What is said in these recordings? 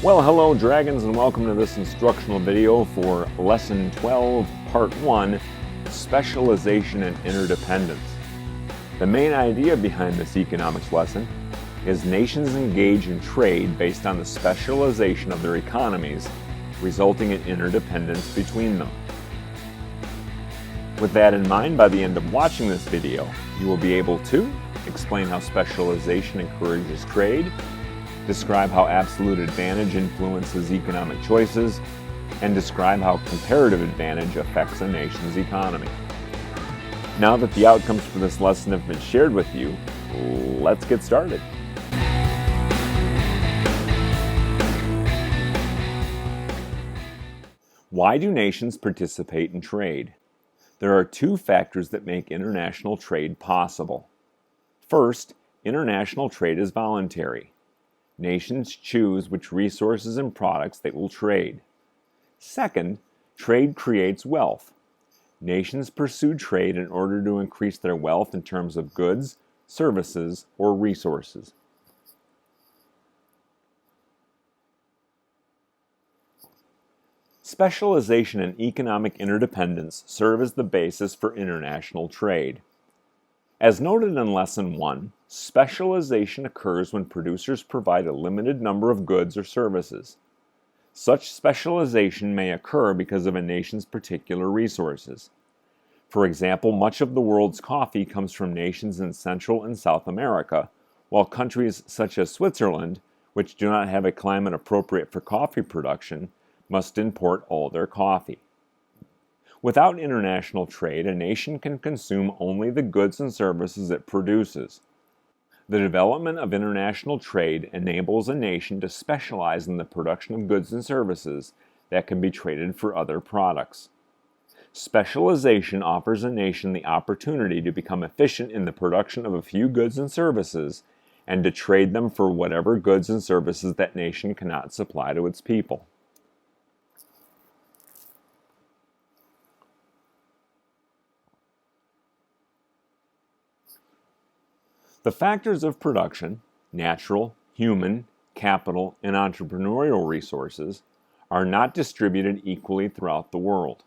Well, hello dragons, and welcome to this instructional video for Lesson 12, Part 1, Specialization and Interdependence. The main idea behind this economics lesson is nations engage in trade based on the specialization of their economies, resulting in interdependence between them. With that in mind, by the end of watching this video, you will be able to explain how specialization encourages trade, describe how absolute advantage influences economic choices, and describe how comparative advantage affects a nation's economy. Now that the outcomes for this lesson have been shared with you, let's get started. Why do nations participate in trade? There are two factors that make international trade possible. First, international trade is voluntary. Nations choose which resources and products they will trade. Second, trade creates wealth. Nations pursue trade in order to increase their wealth in terms of goods, services, or resources. Specialization and economic interdependence serve as the basis for international trade. As noted in Lesson 1, specialization occurs when producers provide a limited number of goods or services. Such specialization may occur because of a nation's particular resources. For example, much of the world's coffee comes from nations in Central and South America, while countries such as Switzerland, which do not have a climate appropriate for coffee production, must import all their coffee. Without international trade, a nation can consume only the goods and services it produces. The development of international trade enables a nation to specialize in the production of goods and services that can be traded for other products. Specialization offers a nation the opportunity to become efficient in the production of a few goods and services and to trade them for whatever goods and services that nation cannot supply to its people. The factors of production, natural, human, capital, and entrepreneurial resources, are not distributed equally throughout the world.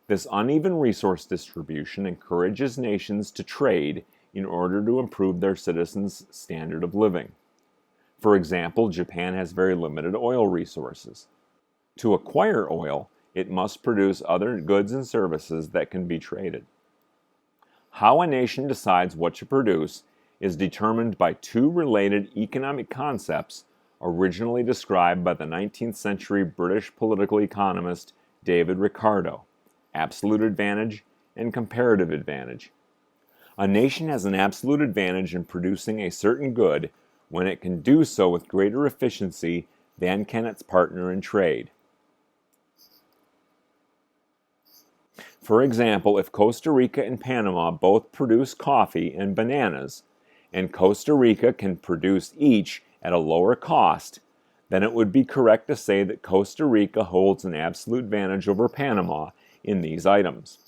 This uneven resource distribution encourages nations to trade in order to improve their citizens' standard of living. For example, Japan has very limited oil resources. To acquire oil, it must produce other goods and services that can be traded. How a nation decides what to produce is determined by two related economic concepts originally described by the 19th century British political economist David Ricardo: absolute advantage and comparative advantage. A nation has an absolute advantage in producing a certain good when it can do so with greater efficiency than can its partner in trade. For example, if Costa Rica and Panama both produce coffee and bananas, and Costa Rica can produce each at a lower cost, then it would be correct to say that Costa Rica holds an absolute advantage over Panama in these items.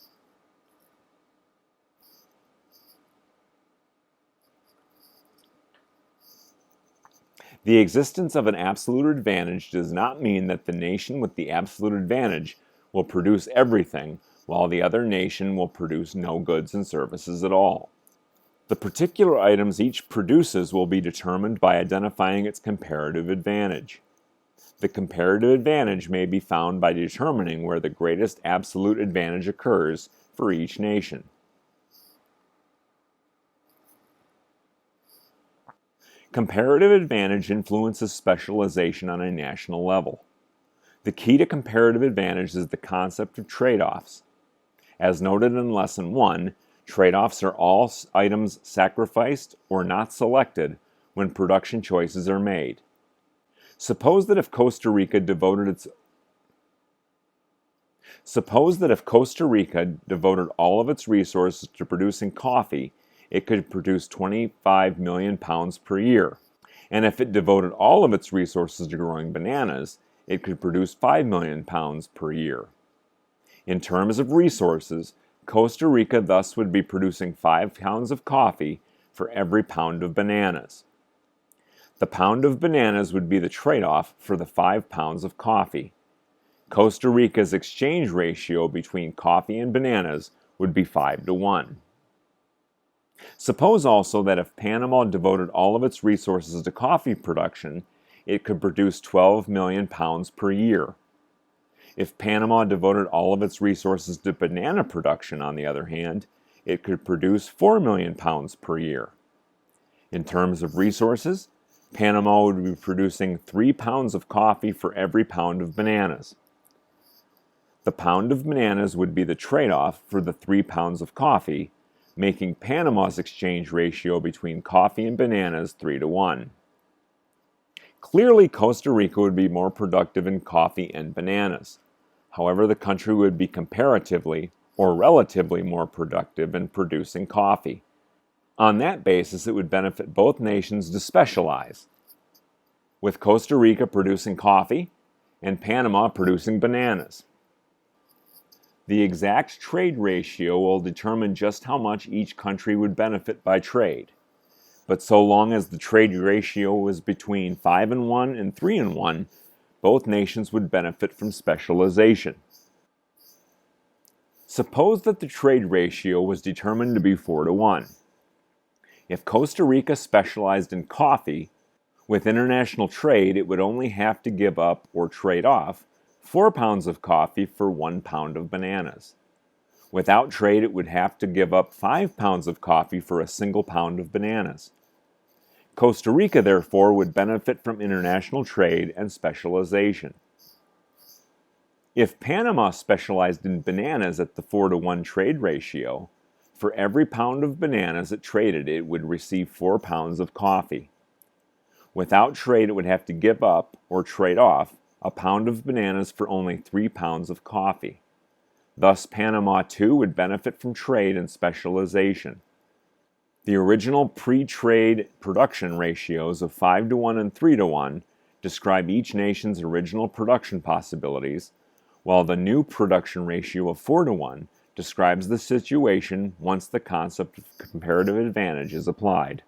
The existence of an absolute advantage does not mean that the nation with the absolute advantage will produce everything, while the other nation will produce no goods and services at all. The particular items each produces will be determined by identifying its comparative advantage. The comparative advantage may be found by determining where the greatest absolute advantage occurs for each nation. Comparative advantage influences specialization on a national level. The key to comparative advantage is the concept of trade-offs. As noted in Lesson 1, trade-offs are all items sacrificed or not selected when production choices are made. Suppose that if Costa Rica devoted all of its resources to producing coffee, it could produce 25 million pounds per year. And if it devoted all of its resources to growing bananas, it could produce 5 million pounds per year. In terms of resources, Costa Rica thus would be producing 5 pounds of coffee for every pound of bananas. The pound of bananas would be the trade-off for the 5 pounds of coffee. Costa Rica's exchange ratio between coffee and bananas would be 5-1. Suppose also that if Panama devoted all of its resources to coffee production, it could produce 12 million pounds per year. If Panama devoted all of its resources to banana production, on the other hand, it could produce 4 million pounds per year. In terms of resources, Panama would be producing 3 pounds of coffee for every pound of bananas. The pound of bananas would be the trade-off for the 3 pounds of coffee, making Panama's exchange ratio between coffee and bananas 3-1. Clearly, Costa Rica would be more productive in coffee and bananas. However, the country would be comparatively or relatively more productive in producing coffee. On that basis, it would benefit both nations to specialize, with Costa Rica producing coffee and Panama producing bananas. The exact trade ratio will determine just how much each country would benefit by trade. But so long as the trade ratio was between 5-1 and 3-1, both nations would benefit from specialization. Suppose that the trade ratio was determined to be 4-1. If Costa Rica specialized in coffee, with international trade it would only have to give up or trade off 4 pounds of coffee for 1 pound of bananas. Without trade, it would have to give up 5 pounds of coffee for a single pound of bananas. Costa Rica, therefore, would benefit from international trade and specialization. If Panama specialized in bananas at the 4-1 trade ratio, for every pound of bananas it traded, it would receive 4 pounds of coffee. Without trade, it would have to give up or trade off a pound of bananas for only 3 pounds of coffee. Thus, Panama too would benefit from trade and specialization. The original pre-trade production ratios of 5-1 and 3-1 describe each nation's original production possibilities, while the new production ratio of 4-1 describes the situation once the concept of comparative advantage is applied.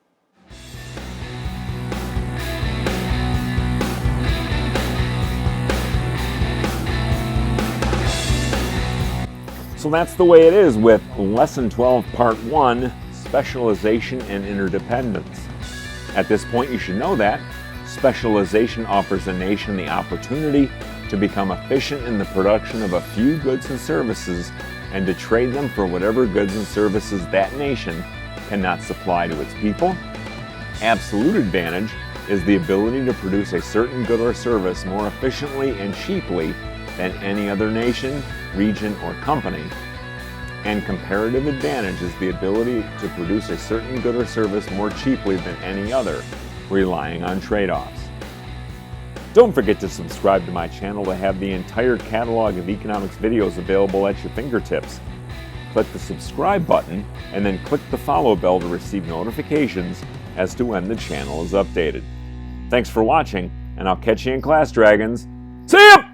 So that's the way it is with Lesson 12, Part 1, Specialization and Interdependence. At this point, you should know that specialization offers a nation the opportunity to become efficient in the production of a few goods and services and to trade them for whatever goods and services that nation cannot supply to its people. Absolute advantage is the ability to produce a certain good or service more efficiently and cheaply than any other nation, region, or company. And comparative advantage is the ability to produce a certain good or service more cheaply than any other, relying on trade-offs. Don't forget to subscribe to my channel to have the entire catalog of economics videos available at your fingertips. Click the subscribe button and then click the follow bell to receive notifications as to when the channel is updated. Thanks for watching, and I'll catch you in class, Dragons. See ya!